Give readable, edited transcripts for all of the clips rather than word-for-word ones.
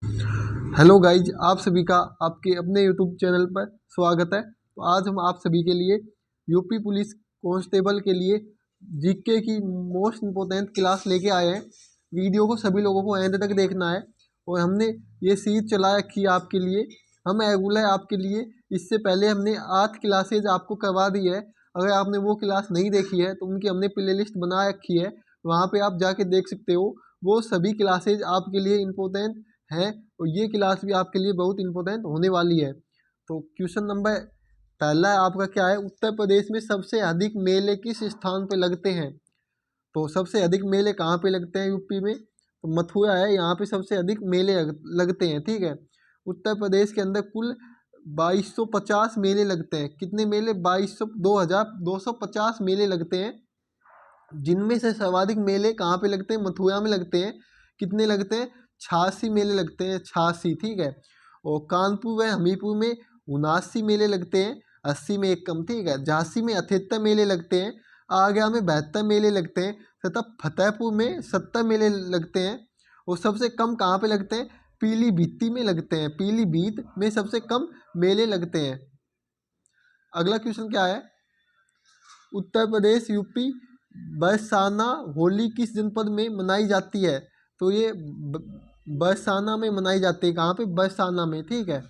Hello guys, आप सभी का आपके अपने यूट्यूब चैनल पर स्वागत है। तो आज हम आप सभी के लिए यूपी पुलिस कांस्टेबल के लिए जीके की मोस्ट इम्पोर्टेंट क्लास लेके आए हैं। वीडियो को सभी लोगों को एंड तक देखना है और हमने ये सीरीज चला रखी है आपके लिए। हम रेगुलर आपके लिए इससे पहले हमने 8 क्लासेज आपको करवा दी है। अगर आपने वो क्लास नहीं देखी है तो उनकी हमने प्ले लिस्ट बना रखी है, वहाँ पर आप जाके देख सकते हो। वो सभी क्लासेज आपके लिए इम्पोर्टेंट हैं और ये क्लास भी आपके लिए बहुत इंपॉर्टेंट होने वाली है। तो क्वेश्चन नंबर पहला आपका क्या है, उत्तर प्रदेश में सबसे अधिक मेले किस स्थान पर लगते हैं? तो सबसे अधिक मेले कहाँ पे लगते हैं यूपी में? तो मथुरा है, यहाँ पे सबसे अधिक मेले लगते हैं। ठीक है, उत्तर प्रदेश के अंदर कुल 2250 मेले लगते हैं। कितने मेले? 2250 मेले लगते हैं, जिनमें से सर्वाधिक मेले कहाँ पे लगते हैं? मथुरा में लगते हैं। कितने लगते हैं? 86 मेले लगते हैं, 86। ठीक है, और कानपुर व हमीरपुर में 79 मेले लगते हैं, 80 में एक कम। ठीक है, झांसी में 78 मेले लगते हैं, आगरा में 72 मेले लगते हैं तथा फतेहपुर में 70 मेले लगते हैं। और सबसे कम कहाँ पे लगते हैं? पीलीभीत में लगते हैं। पीलीभीत में सबसे कम मेले लगते हैं। अगला क्वेश्चन क्या है, उत्तर प्रदेश यूपी बरसाना होली किस जनपद में मनाई जाती है? तो ये बरसाना में मनाई जाती है। कहाँ पे? बरसाना में। ठीक है,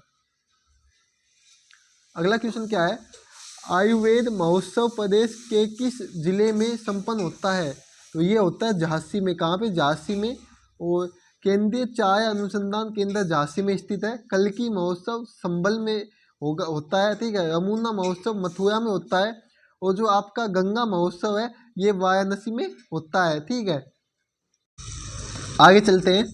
अगला क्वेश्चन क्या है, आयुर्वेद महोत्सव प्रदेश के किस जिले में संपन्न होता है? तो ये होता है झांसी में। कहाँ पे? झांसी में। और केंद्रीय चाय अनुसंधान केंद्र झांसी में स्थित है। कल्की महोत्सव संभल में होता है। ठीक है, यमुना महोत्सव मथुरा में होता है और जो आपका गंगा महोत्सव है ये वाराणसी में होता है। ठीक है, आगे चलते हैं।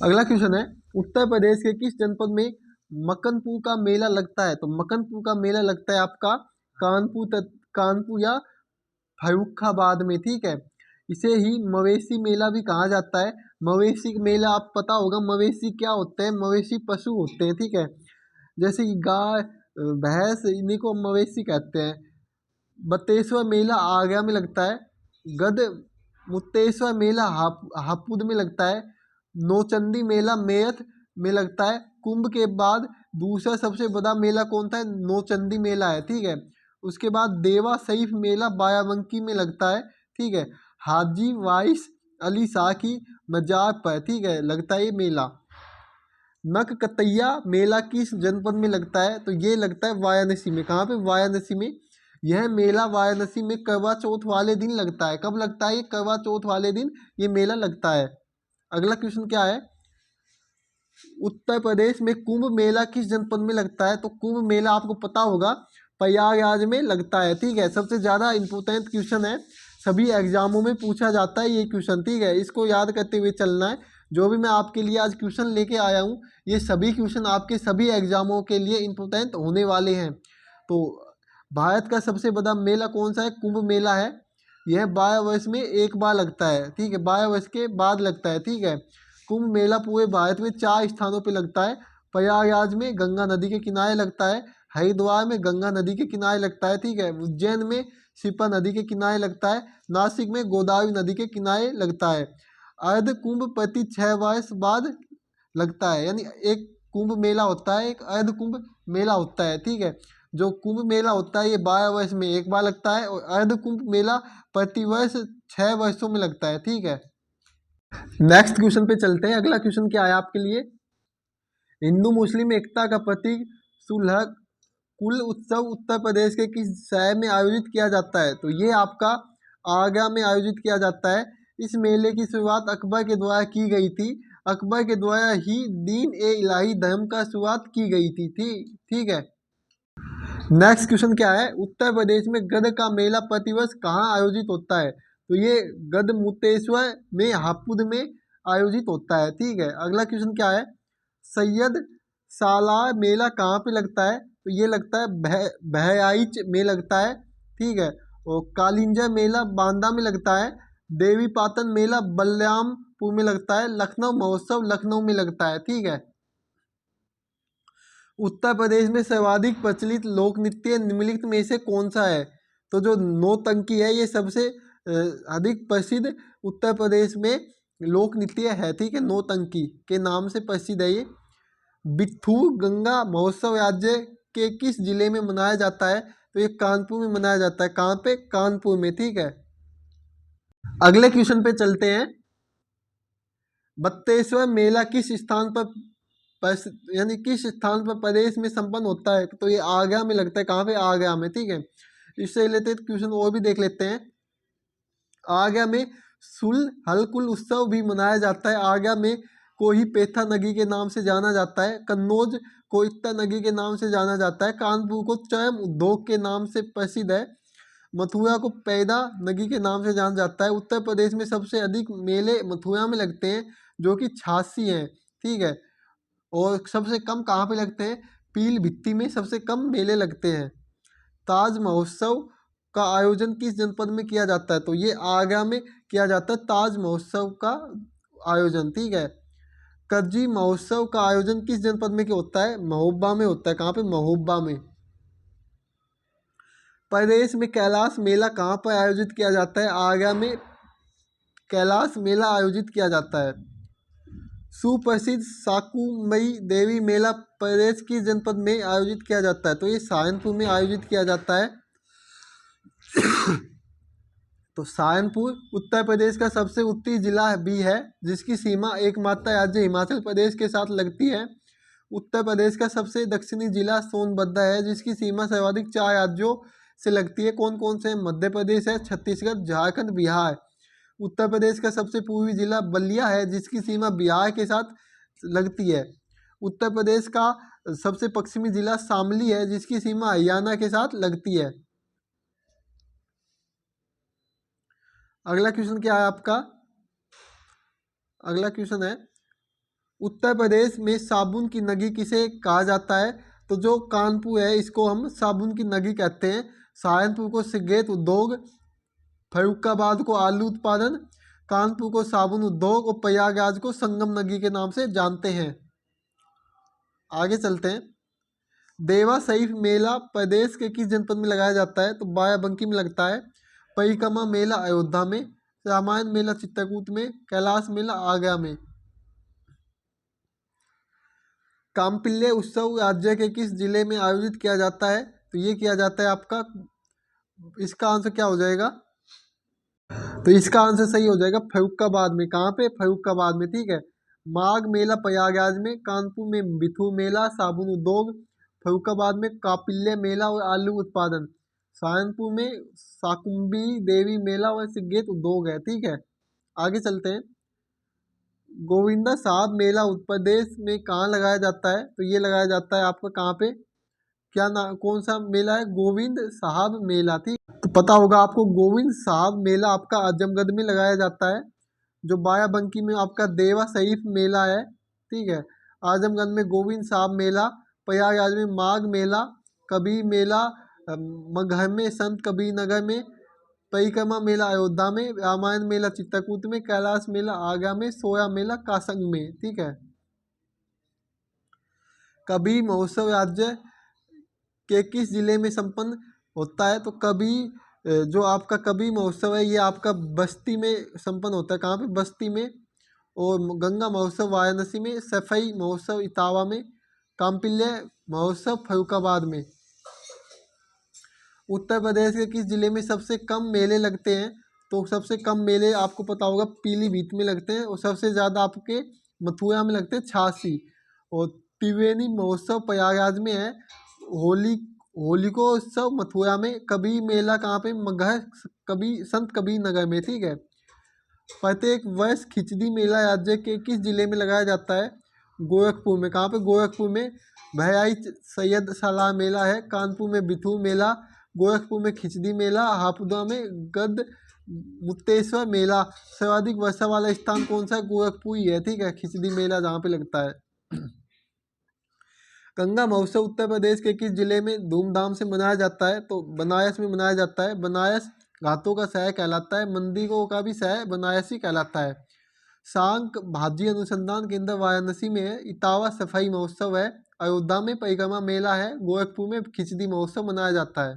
अगला क्वेश्चन है, उत्तर प्रदेश के किस जनपद में मकनपुर का मेला लगता है? तो मकनपुर का मेला लगता है आपका कानपुर या फर्रुखाबाद में। ठीक है, इसे ही मवेशी मेला भी कहा जाता है। मवेशी मेला आप पता होगा, मवेशी क्या होते हैं? मवेशी पशु होते हैं। ठीक है, जैसे कि गाय भैंस, इन्हीं को मवेशी कहते हैं। बतेश्वर मेला आगरा में लगता है। गद मुक्तेश्वर मेला हापुड़ में लगता है। नौचंदी मेला मेरठ में लगता है। कुंभ के बाद दूसरा सबसे बड़ा मेला कौन सा है? नौचंदी मेला है। ठीक है, उसके बाद देवा सईफ मेला बाराबंकी में लगता है। ठीक है, हाजी वाइस अली शाह की मजार पर, ठीक है, लगता है ये मेला। नककतैया मेला किस जनपद में लगता है? तो ये लगता है वाराणसी में। कहाँ पे? वाराणसी में। यह मेला वाराणसी में करवा चौथ वाले दिन लगता है। कब लगता है? ये करवा चौथ वाले दिन ये मेला लगता है। अगला क्वेश्चन क्या है, उत्तर प्रदेश में कुंभ मेला किस जनपद में लगता है? तो कुंभ मेला आपको पता होगा प्रयागराज में लगता है। ठीक है, सबसे ज़्यादा इंपॉर्टेंट क्वेश्चन है, सभी एग्जामों में पूछा जाता है ये क्वेश्चन। ठीक है, इसको याद करते हुए चलना है। जो भी मैं आपके लिए आज क्वेश्चन लेके आया हूँ, ये सभी क्वेश्चन आपके सभी एग्जामों के लिए इंपॉर्टेंट होने वाले हैं। तो भारत का सबसे बड़ा मेला कौन सा है? कुंभ मेला है। यह 12 वर्ष में एक बार लगता है। ठीक है, 12 वर्ष के बाद लगता है। ठीक है, कुंभ मेला पूरे भारत में 4 स्थानों पर लगता है। प्रयागराज में गंगा नदी के किनारे लगता है। हरिद्वार में गंगा नदी के किनारे लगता है। ठीक है, उज्जैन में शिप्रा नदी के किनारे लगता है। नासिक में गोदावरी नदी के किनारे लगता है। अर्ध कुंभ प्रति 6 वर्ष बाद लगता है, यानी एक कुंभ मेला होता है, एक अर्ध कुंभ मेला होता है। ठीक है, जो कुंभ मेला होता है ये 12 वर्ष में एक बार लगता है और अर्ध कुंभ मेला प्रतिवर्ष 6 वर्षों में लगता है। ठीक है, नेक्स्ट क्वेश्चन पे चलते हैं। अगला क्वेश्चन क्या है आपके लिए, हिंदू मुस्लिम एकता का प्रतीक सुलह कुल उत्सव उत्तर प्रदेश के किस शहर में आयोजित किया जाता है? तो ये आपका आगरा में आयोजित किया जाता है। इस मेले की शुरुआत अकबर के द्वारा की गई थी। अकबर के द्वारा ही दीन ए इलाही धर्म का शुरुआत की गई थी। ठीक है, नेक्स्ट क्वेश्चन क्या है, उत्तर प्रदेश में गद का मेला प्रतिवर्ष कहाँ आयोजित होता है? तो ये गद मुक्तेश्वर में हापुड़ में आयोजित होता है। ठीक है, अगला क्वेश्चन क्या है, सैयद सालार मेला कहाँ पे लगता है? तो ये लगता है बहराइच में लगता है। ठीक है, और कालिंजा मेला बांदा में लगता है। देवी पाटन मेला बलरामपुर में लगता है। लखनऊ महोत्सव लखनऊ में लगता है। ठीक है, उत्तर प्रदेश में सर्वाधिक प्रचलित लोक नृत्य निम्नलिखित में से कौन सा है? तो जो नौटंकी है ये सबसे अधिक प्रसिद्ध उत्तर प्रदेश में लोक नृत्य है, ठीक है, नौटंकी के नाम से प्रसिद्ध है ये। बिथू गंगा महोत्सव राज्य के किस जिले में मनाया जाता है? तो ये कानपुर में मनाया जाता है। कहाँ पे? कानपुर में, ठीक है। अगले क्वेश्चन पे चलते हैं। बत्तेश्वर मेला किस स्थान पर यानी किस स्थान पर प्रदेश में संपन्न होता है? तो ये आगरा में लगता है। कहाँ पे? आगरा में, ठीक है। इससे रिलेटेड क्वेश्चन और भी देख लेते हैं। आगरा में सुल हलकुल उत्सव भी मनाया जाता है। आगरा में कोही पेथा नगी के नाम से जाना जाता है। कन्नौज को इत्ता नगी के नाम से जाना जाता है। कानपुर को चरम उद्योग के नाम से प्रसिद्ध है। मथुरा को पैदा नगी के नाम से जाना जाता है। उत्तर प्रदेश में सबसे अधिक मेले मथुरा में लगते हैं, जो कि 86 हैं, ठीक है। और सबसे कम कहाँ पे लगते हैं? पीलभित्ती में सबसे कम मेले लगते हैं। ताज महोत्सव का आयोजन किस जनपद में किया जाता है? तो ये आगरा में किया जाता है ताज महोत्सव का आयोजन, ठीक है। कज्जी महोत्सव का आयोजन किस जनपद में क्या होता है? महोबा में होता है। कहाँ पे? महोबा में। प्रदेश में कैलाश मेला कहाँ पर आयोजित किया जाता है? आगरा में कैलाश मेला आयोजित किया जाता है। सुप्रसिद्ध साकुमई देवी मेला प्रदेश किस जनपद में आयोजित किया जाता है? तो ये सहारनपुर में आयोजित किया जाता है। तो सहारनपुर उत्तर प्रदेश का सबसे उत्तरी जिला भी है, जिसकी सीमा एकमात्र राज्य हिमाचल प्रदेश के साथ लगती है। उत्तर प्रदेश का सबसे दक्षिणी जिला सोनभद्र है, जिसकी सीमा सर्वाधिक 4 राज्यों से लगती है। कौन कौन से? मध्य प्रदेश है, छत्तीसगढ़, झारखंड, बिहार। उत्तर प्रदेश का सबसे पूर्वी जिला बलिया है, जिसकी सीमा बिहार के साथ लगती है। उत्तर प्रदेश का सबसे पश्चिमी जिला शामली है, जिसकी सीमा हरियाणा के साथ लगती है। अगला क्वेश्चन क्या है आपका? अगला क्वेश्चन है, उत्तर प्रदेश में साबुन की नगी किसे कहा जाता है? तो जो कानपुर है, इसको हम साबुन की नगी कहते हैं। सहारनपुर को सिगरेट उद्योग, फर्रुखाबाद को आलू उत्पादन, कानपुर को साबुन उद्योग और प्रयागराज को संगम नगी के नाम से जानते हैं। आगे चलते हैं। देवा शरीफ मेला प्रदेश के किस जनपद में लगाया जाता है? तो बाराबंकी में लगता है। परिक्रमा मेला अयोध्या में, रामायण मेला चित्रकूट में, कैलाश मेला आगरा में। काम्पिल्य उत्सव राज्य के किस जिले में आयोजित किया जाता है? तो ये किया जाता है आपका, इसका आंसर क्या हो जाएगा? तो इसका आंसर सही हो जाएगा फर्रुखाबाद में। कहाँ पे? फर्रुखाबाद में, ठीक है। माघ मेला प्रयागराज में, कानपुर में बिथू मेला साबुन उद्योग, फर्रुखाबाद में कापिल्य मेला और आलू उत्पादन, सहारनपुर में साकुम्बी देवी मेला और सिगरेट उद्योग है, ठीक है। आगे चलते हैं। गोविंदा साहब मेला उत्तर प्रदेश में कहाँ लगाया जाता है? तो ये लगाया जाता है आपका कहाँ पे? क्या नाम, कौन सा मेला है? गोविंद साहब मेला, ठीक। तो पता होगा आपको, गोविंद साहब मेला आपका आजमगढ़ में लगाया जाता है। जो बाराबंकी में आपका देवा शरीफ मेला है, ठीक है। आजमगढ़ में गोविंद साहब मेला, प्रयागराज में माघ मेला, कबीर मेला मगहर में, संत कबीर नगर में, परिक्रमा मेला अयोध्या में, रामायण मेला चित्रकूट में, कैलाश मेला आगरा में, सोया मेला कासंग में, ठीक है। कबीर महोत्सव राज्य के किस जिले में संपन्न होता है? तो जो आपका कबीर महोत्सव है, ये आपका बस्ती में संपन्न होता है। कहाँ पे? बस्ती में। और गंगा महोत्सव वाराणसी में, सफाई महोत्सव इटावा में, काम्पिल्य महोत्सव फर्रुखाबाद में। उत्तर प्रदेश के किस जिले में सबसे कम मेले लगते हैं? तो सबसे कम मेले आपको पता होगा पीलीभीत में लगते हैं, और सबसे ज़्यादा आपके मथुरा में लगते हैं, 86। और त्रिवेणी महोत्सव प्रयागराज में है। होलिकोत्सव मथुरा में। कबीर मेला कहाँ पे? मगहर संत कबीर नगर में, ठीक है। प्रत्येक वर्ष खिचड़ी मेला राज्य के किस जिले में लगाया जाता है? गोरखपुर में। कहाँ पे? गोरखपुर में। बहराइच सैयद सालार मेला है। कानपुर में बिथू मेला, गोरखपुर में खिचड़ी मेला, हापुड़ा में गद मुक्तेश्वर मेला। सर्वाधिक वर्षा वाला स्थान कौन सा है? गोरखपुर ही है, ठीक है, खिचड़ी मेला जहाँ पे लगता है। गंगा महोत्सव उत्तर प्रदेश के किस जिले में धूमधाम से मनाया जाता है? तो बनारस में मनाया जाता है। बनारस घाटों का शहर कहलाता है, मंदिरों का भी शहर बनारस ही कहलाता है। सांक भाजी अनुसंधान केंद्र वाराणसी में है। इटावा सफाई महोत्सव है। अयोध्या में परिक्रमा मेला है। गोरखपुर में खिचड़ी महोत्सव मनाया जाता है।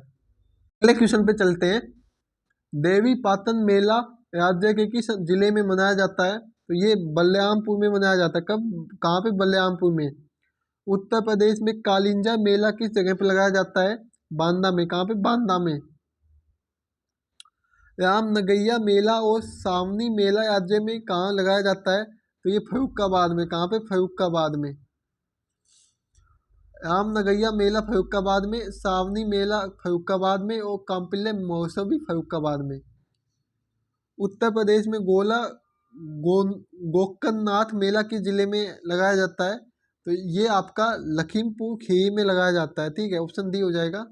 अगले क्वेश्चन पे चलते हैं। देवी पाटन मेला राज्य के किस जिले में मनाया जाता है? तो ये बलरामपुर में मनाया जाता है। कब, कहाँ पे? बलरामपुर में। उत्तर प्रदेश में कालिंजा मेला किस जगह पे लगाया जाता है? बांदा में। कहाँ पे? बांदा में। रामनगैया मेला और सावनी मेला राज्य में कहाँ लगाया जाता है? तो ये फर्रुखाबाद में। कहाँ पे? फर्रुखाबाद में। रामनगैया मेला फर्रुखाबाद में, सावनी मेला फर्रुखाबाद में और कांपिल्य महोत्सव भी फर्रुखाबाद में। उत्तर प्रदेश में गो गोकर्णनाथ मेला किस जिले में लगाया जाता है? तो ये आपका लखीमपुर खीरी में लगाया जाता है। ठीक है, ऑप्शन डी हो जाएगा।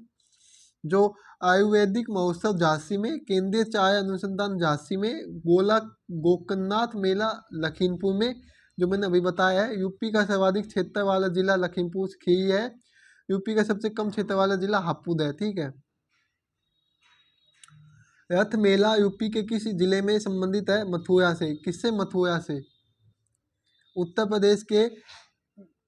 जो आयुर्वेदिक महोत्सव झांसी में, केंद्रीय चाय अनुसंधान झांसी में, गोकर्णनाथ मेला लखीमपुर में, जो मैंने अभी बताया है। यूपी का सर्वाधिक क्षेत्र वाला जिला लखीमपुर खीरी है। यूपी का सबसे कम क्षेत्र वाला जिला हापुड़ है। ठीक है। रथ मेला यूपी के किस जिले में संबंधित है? मथुरा से। किससे? मथुरा से। उत्तर प्रदेश के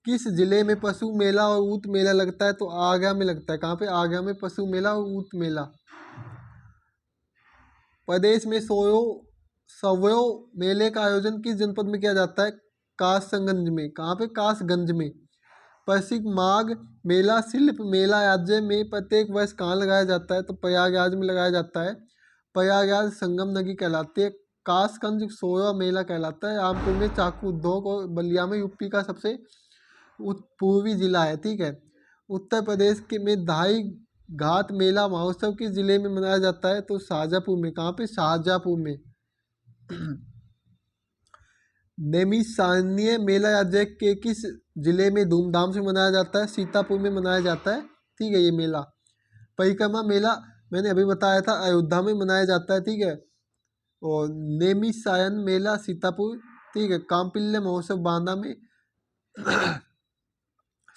किस जिले में पशु मेला और ऊंट मेला लगता है? तो आगरा में लगता है। कहाँ पे? आगरा में पशु मेला और ऊंट मेला। प्रदेश में सवयो मेले का आयोजन किस जनपद में किया जाता है? कासगंज में। कहाँ पे? कासगंज में। प्रसिद्ध माघ मेला शिल्प मेला राज्य में प्रत्येक वर्ष कहाँ लगाया जाता है? तो प्रयागराज में लगाया जाता है। प्रयागराज संगम नदी कहलाती है। कासगंज सोया मेला कहलाता है। रामपुर में चाकू उद्योग और बलिया में यूपी का सबसे पूर्वी जिला है। ठीक है। उत्तर प्रदेश के में धाई घाट मेला महोत्सव किस जिले में मनाया जाता है? तो शाहजहाँपुर में। कहाँ पे? शाहजहाँपुर में। नैमिषारण्य मेला राज्य के किस जिले में धूमधाम से मनाया जाता है? सीतापुर में मनाया जाता है। ठीक है, ये मेला। परिक्रमा मेला मैंने अभी बताया था, अयोध्या में मनाया जाता है। ठीक है। और नैमिषारण्य मेला सीतापुर। ठीक है। कांपिल्य महोत्सव बांदा में।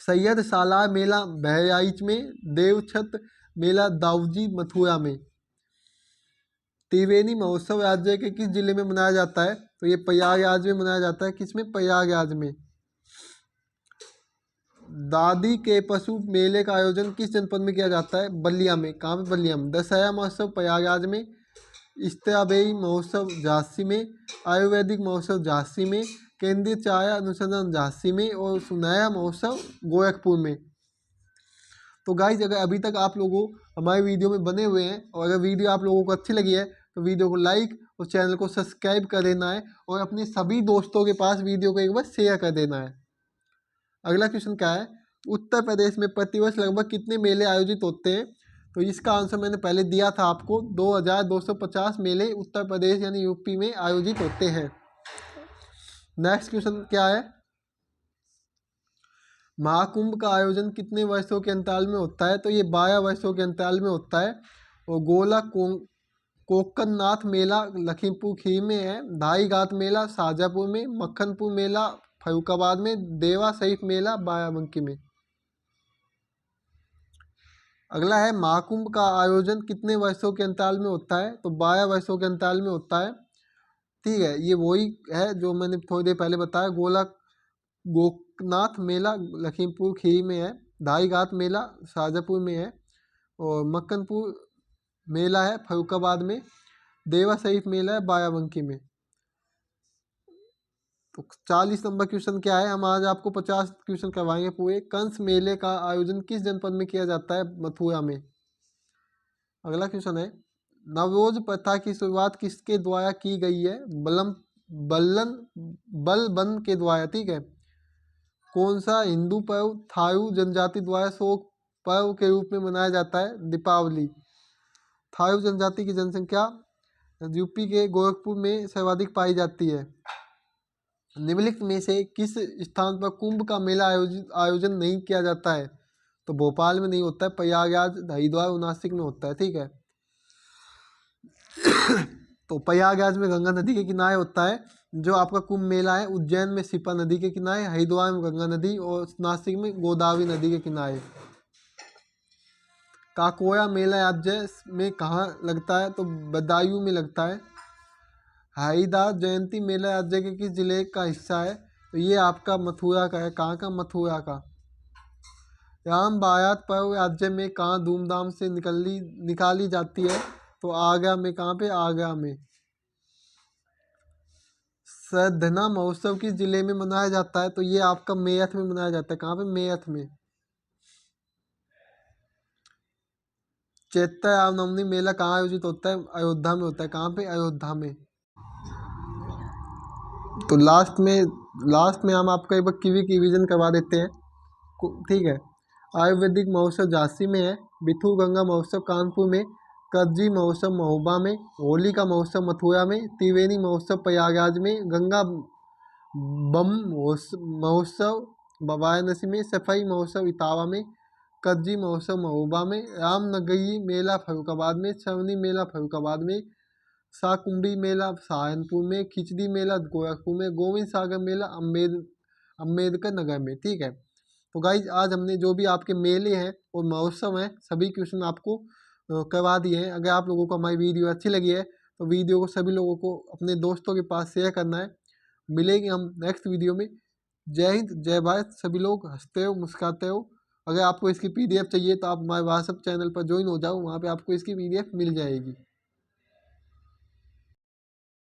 सैयद सालार मेला बहराइच में। देवछत्र मेला दाऊजी मथुरा में। त्रिवेणी महोत्सव राज्य के किस जिले में मनाया जाता है? तो ये प्रयागराज में मनाया जाता है। किसमें? प्रयागराज में। दादी के पशु मेले का आयोजन किस जनपद में किया जाता है? बलिया में। कहाँ पे? बलिया में। दशहरा महोत्सव प्रयागराज में। स्ट्रॉबेरी महोत्सव झांसी में। आयुर्वेदिक महोत्सव झांसी में। केंद्रीय चाय अनुसंधान झांसी में और सुनहरा महोत्सव गोरखपुर में। तो गाइज, अगर अभी तक आप लोगों हमारे वीडियो में बने हुए हैं और अगर वीडियो आप लोगों को अच्छी लगी है तो वीडियो को लाइक और चैनल को सब्सक्राइब कर देना है और अपने सभी दोस्तों के पास वीडियो को एक बार शेयर कर देना है। अगला क्वेश्चन क्या है? उत्तर प्रदेश में प्रतिवर्ष लगभग कितने मेले आयोजित होते हैं? तो इसका आंसर मैंने पहले दिया था आपको। 2250 मेले उत्तर प्रदेश यानी यूपी में आयोजित होते हैं। नेक्स्ट क्वेश्चन क्या है? महाकुंभ का आयोजन कितने वर्षों के अंतराल में होता है? तो ये 12 वर्षों के अंतराल में होता है। और कोकणनाथ मेला लखीमपुर खीरी में है। धाई घाट मेला शाहजहाँपुर में। मक्खनपुर मेला फर्रुखाबाद में। देवा सईफ मेला बाराबंकी में। अगला है, महाकुंभ का आयोजन कितने वर्षों के अंतराल में होता है? तो 12 वर्षों के अंतराल में होता है। ठीक है, ये वही है जो मैंने थोड़ी देर पहले बताया। गोकनाथ मेला लखीमपुर खीरी में है। धाई घाट मेला शाहजहाँपुर में है। और मक्खनपुर मेला है फर्रुखाबाद में। देवा शरीफ मेला है बाराबंकी में। तो 40 नंबर क्वेश्चन क्या है? हम आज आपको 50 क्वेश्चन करवाएंगे पूरे। कंस मेले का आयोजन किस जनपद में किया जाता है? मथुरा में। अगला क्वेश्चन है, नवरोज प्रथा की शुरुआत किसके द्वारा की गई है? बलबन के द्वारा। ठीक है। कौन सा हिंदू पर्व थारू जनजाति द्वारा शोक पर्व के रूप में मनाया जाता है? दीपावली। थारू जनजाति की जनसंख्या यूपी के गोरखपुर में सर्वाधिक पाई जाती है। निम्नलिखित में से किस स्थान पर कुंभ का मेला आयोजन नहीं किया जाता है? तो भोपाल में नहीं होता है। प्रयागराज, हरिद्वार और नासिक में होता है। ठीक है। तो प्रयागराज में गंगा नदी के किनारे होता है जो आपका कुंभ मेला है। उज्जैन में शिप्रा नदी के किनारे, हरिद्वार में गंगा नदी और नासिक में गोदावरी नदी के किनारे। काकोया मेला राज्य में कहाँ लगता है? तो बदायूं में लगता है। हरिदास जयंती मेला राज्य के किस जिले का हिस्सा है? तो ये आपका मथुरा का है। कहाँ का? मथुरा का। राम बारात पर्व राज्य में कहाँ धूमधाम से निकाली जाती है? तो आगरा में। कहाँ पे? आगरा में। सधना महोत्सव किस जिले में मनाया जाता है? तो ये आपका मेरठ में मनाया जाता है। कहाँ पे? मेरठ में। चैत्र रामनवमी मेला कहाँ आयोजित होता है? अयोध्या में होता है। कहाँ पे? अयोध्या में। तो लास्ट में हम आपको एक बार कीवी की रिवीजन करवा देते हैं। ठीक है। आयुर्वेदिक महोत्सव झांसी में है, बिथू गंगा महोत्सव कानपुर में, कज्जी महोत्सव महोबा में, होली का महोत्सव मथुरा में, त्रिवेणी महोत्सव प्रयागराज में, गंगा बम महोत्सव वाराणसी में, सफाई महोत्सव इटावा में, कज्जी महोत्सव महोबा में, रामनगरी मेला फरुखाबाद में, श्रवणी मेला फरुखाबाद में, शाकुंभी मेला सहारनपुर में, खिचड़ी मेला गोरखपुर में, गोविंद सागर मेला अम्बेडकर नगर में। ठीक है। तो गाइज आज हमने जो भी आपके मेले हैं और महोत्सव हैं सभी क्वेश्चन आपको करवा दिए हैं। अगर आप लोगों को हमारी वीडियो अच्छी लगी है तो वीडियो को सभी लोगों को अपने दोस्तों के पास शेयर करना है। मिलेंगे हम नेक्स्ट वीडियो में। जय हिंद, जय भारत। सभी लोग हंसते हो, मुस्कुराते हो। अगर आपको इसकी PDF चाहिए तो आप हमारे व्हाट्सएप चैनल पर ज्वाइन हो जाओ, वहाँ पे आपको इसकी PDF मिल जाएगी।